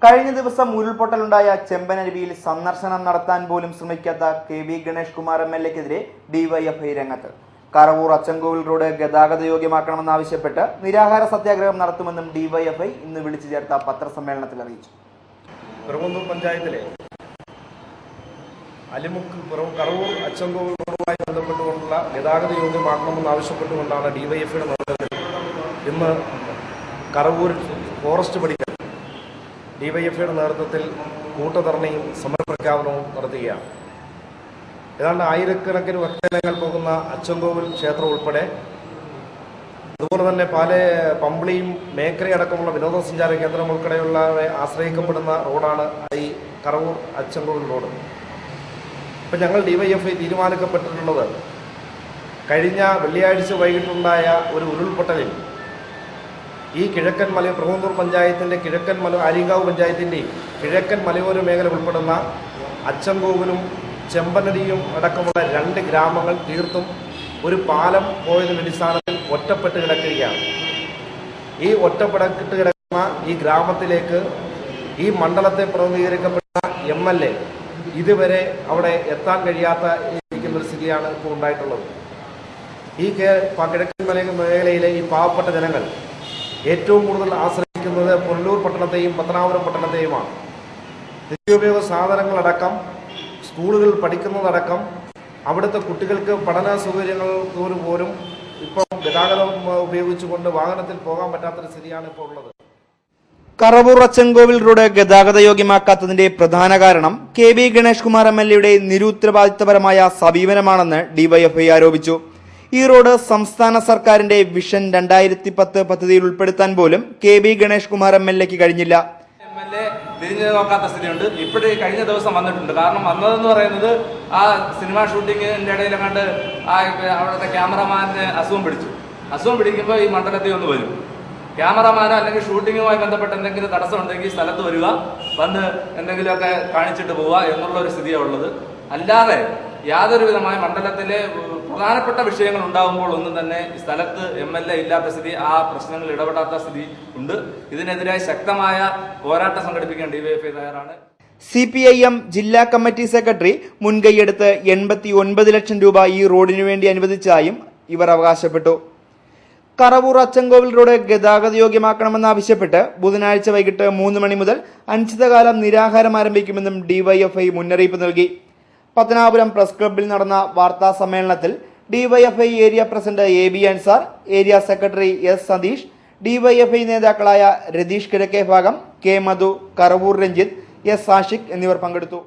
കഴിഞ്ഞ ദിവസം ഉരുൾപൊട്ടലുണ്ടായ ചെമ്പനരുവിയിൽ സന്ദർശനം നടത്താൻ പോലും ശ്രമിക്കാത്ത കെ.വി. ഗണേഷ് കുമാർ എം.എൽ.എക്കെതിരെ ഡിവൈഎഫ്ഐ രംഗത്ത്. കറവൂർ അച്ചൻകോവിൽ റോഡ് ഗതാഗത യോഗ്യമാക്കണമെന്നാവശ്യപ്പെട്ട് നിരാഹാര സത്യാഗ്രഹം നടത്തുമെന്നും ഡിവൈഎഫ്ഐ ഇന്ന് വിളിച്ചു ചേർത്ത പത്രസമ്മേളനത്തിൽ അറിയിച്ചു. പെരുവന്തൂർ പഞ്ചായത്തിലെ അലിമുക്ക് കറവൂർ അച്ചൻകോവിൽ റോഡുമായി ബന്ധപ്പെട്ടുകൊണ്ടുള്ള ഗതാഗത യോഗ്യമാക്കണമെന്നാവശ്യപ്പെട്ടുകൊണ്ടാണ് ഡിവൈഎഫ്ഐയുടെ നേതൃത്വത്തിൽ ഇന്ന് കറവൂർ ഫോറസ്റ്റ് പഠിക്കൽ ഡിവൈഎഫ്ഐയുടെ നേതൃത്വത്തിൽ കൂട്ടധർണയും സമരപ്രഖ്യാപനവും നടത്തുകയാണ്. ഏതാണ്ട് ആയിരക്കണക്കിന് ഭക്തജനങ്ങൾ പോകുന്ന അച്ചൻകോവിൽ ക്ഷേത്രം ഉൾപ്പെടെ അതുപോലെ തന്നെ പമ്പിളിയും മേഖലയടക്കമുള്ള വിനോദസഞ്ചാര കേന്ദ്രം ഉൾപ്പെടെയുള്ള ആശ്രയിക്കപ്പെടുന്ന റോഡാണ് ഈ കറവൂർ അച്ചൻകോവിൽ റോഡ്. ഇപ്പം ഞങ്ങൾ ഡിവൈഎഫ്ഐ തീരുമാനിക്കപ്പെട്ടിട്ടുള്ളത് കഴിഞ്ഞ വെള്ളിയാഴ്ച വൈകിട്ടുണ്ടായ ഒരു ഉരുൾപൊട്ടലിൽ ഈ കിഴക്കൻ പെരുവന്തൂർ പഞ്ചായത്തിൻ്റെ ആര്യങ്കാവ് പഞ്ചായത്തിൻ്റെയും കിഴക്കൻ മലയോര മേഖല ഉൾപ്പെടുന്ന അച്ചൻകോവിലും ചെമ്പനടിയും അടക്കമുള്ള 2 ഗ്രാമങ്ങൾ തീർത്തും ഒരു പാലം പോയതിൻ്റെ അടിസ്ഥാനത്തിൽ ഒറ്റപ്പെട്ട് കിടക്കുകയാണ്. ഈ ഒറ്റപ്പെട്ട് കിടക്കുന്ന ഈ ഗ്രാമത്തിലേക്ക് ഈ മണ്ഡലത്തെ പ്രതിനിധീകരിക്കപ്പെട്ട എം.എൽ.എ ഇതുവരെ അവിടെ എത്താൻ കഴിയാത്ത ഇരിക്കുന്നൊരു സ്ഥിതിയാണ് ഇപ്പോൾ ഉണ്ടായിട്ടുള്ളത്. ഈ കിഴക്കൻ മേഖലയിലെ ഈ പാവപ്പെട്ട ജനങ്ങൾ ഏറ്റവും കൂടുതൽ ആശ്രയിക്കുന്നത് പുനലൂർ പട്ടണത്തെയും പത്തനാപുരം പട്ടണത്തെയുമാണ്. നിത്യോപയോഗ സാധനങ്ങളടക്കം സ്കൂളുകളിൽ പഠിക്കുന്നതടക്കം അവിടുത്തെ കുട്ടികൾക്ക് പഠന സൗകര്യങ്ങൾ പോലും ഇപ്പം ഗതാഗതം ഉപയോഗിച്ചുകൊണ്ട് വാഹനത്തിൽ പോകാൻ പറ്റാത്തൊരു സ്ഥിതിയാണ് ഇപ്പോൾ ഉള്ളത്. കറവൂർ അച്ചൻകോവിൽ റോഡ് ഗതാഗത യോഗ്യമാക്കാത്തതിന്റെ പ്രധാന കാരണം കെ.വി. ഗണേഷ് കുമാർ എം.എൽ.എയുടെ നിരുത്തരവാദിത്തപരമായ സമീപനമാണെന്ന് ഡിവൈഎഫ്ഐ ആരോപിച്ചു. ഈ റോഡ് സംസ്ഥാന സർക്കാരിന്റെ വിഷൻ 2010 പദ്ധതിയിൽ ഉൾപ്പെടുത്താൻ പോലും കെ.വി. ഗണേഷ് കുമാർ എം.എൽ.എക്ക് കഴിഞ്ഞില്ല. എം.എൽ.എ തിരിഞ്ഞു നോക്കാത്ത സ്ഥിതിയുണ്ട്. ഇപ്പോഴേ കഴിഞ്ഞ ദിവസം വന്നിട്ടുണ്ട്. കാരണം വന്നതെന്ന് പറയുന്നത് ആ സിനിമ ഷൂട്ടിങ്ങിന്റെ ഇടയിലെങ്ങാണ്ട് അവിടുത്തെ ക്യാമറമാന് അസുഖം പിടിക്കുമ്പോൾ ഈ മണ്ഡലത്തിൽ ഒന്ന് വരും. ക്യാമറമാനോ അല്ലെങ്കിൽ ഷൂട്ടിങ്ങുമായി ബന്ധപ്പെട്ട് എന്തെങ്കിലും തടസ്സം ഉണ്ടെങ്കിൽ സ്ഥലത്ത് വരിക, വന്ന് എന്തെങ്കിലുമൊക്കെ കാണിച്ചിട്ട് പോവുക എന്നുള്ള ഒരു സ്ഥിതിയാണ് ഉള്ളത്. അല്ലാതെ യാതൊരു വിധമായ മണ്ഡലത്തിലെ പ്രധാനപ്പെട്ട വിഷയങ്ങൾ ഉണ്ടാകുമ്പോൾ ഒന്നും തന്നെ സ്ഥലത്ത് എം.എൽ.എ ഇല്ലാത്ത സ്ഥിതി, ആ പ്രശ്നങ്ങൾ ഇടപെടാത്ത സ്ഥിതി ഉണ്ട്. ഇതിനെതിരായി ശക്തമായ പോരാട്ടം സംഘടിപ്പിക്കാൻ ഡിവൈഎഫ്ഐ തയ്യാറാണ്. CPIM ജില്ലാ കമ്മിറ്റി സെക്രട്ടറി മുൻകൈയെടുത്ത് 89 ലക്ഷം രൂപ ഈ റോഡിനു വേണ്ടി അനുവദിച്ചതായും ഇവർ അവകാശപ്പെട്ടു. കറവൂർ അച്ചൻകോവിൽ റോഡ് ഗതാഗത യോഗ്യമാക്കണമെന്നാവശ്യപ്പെട്ട് ബുധനാഴ്ച വൈകിട്ട് 3 മണി മുതൽ അനിശ്ചിതകാലം നിരാഹാരം ആരംഭിക്കുമെന്നും ഡിവൈഎഫ്ഐ മുന്നറിയിപ്പ് നൽകി. പത്തനാപുരം പ്രസ് ക്ലബ്ബിൽ നടന്ന വാർത്താ സമ്മേളനത്തിൽ DYFI area president A.B. Ansar, area secretary S. Satheesh, DYFI നേതാക്കളായ രതീഷ് കിഴക്കേ ഭാഗം, K. മധു, കറവൂർ രഞ്ജിത്ത്, S. ആഷിഖ് എന്നിവർ പങ്കെടുത്തു.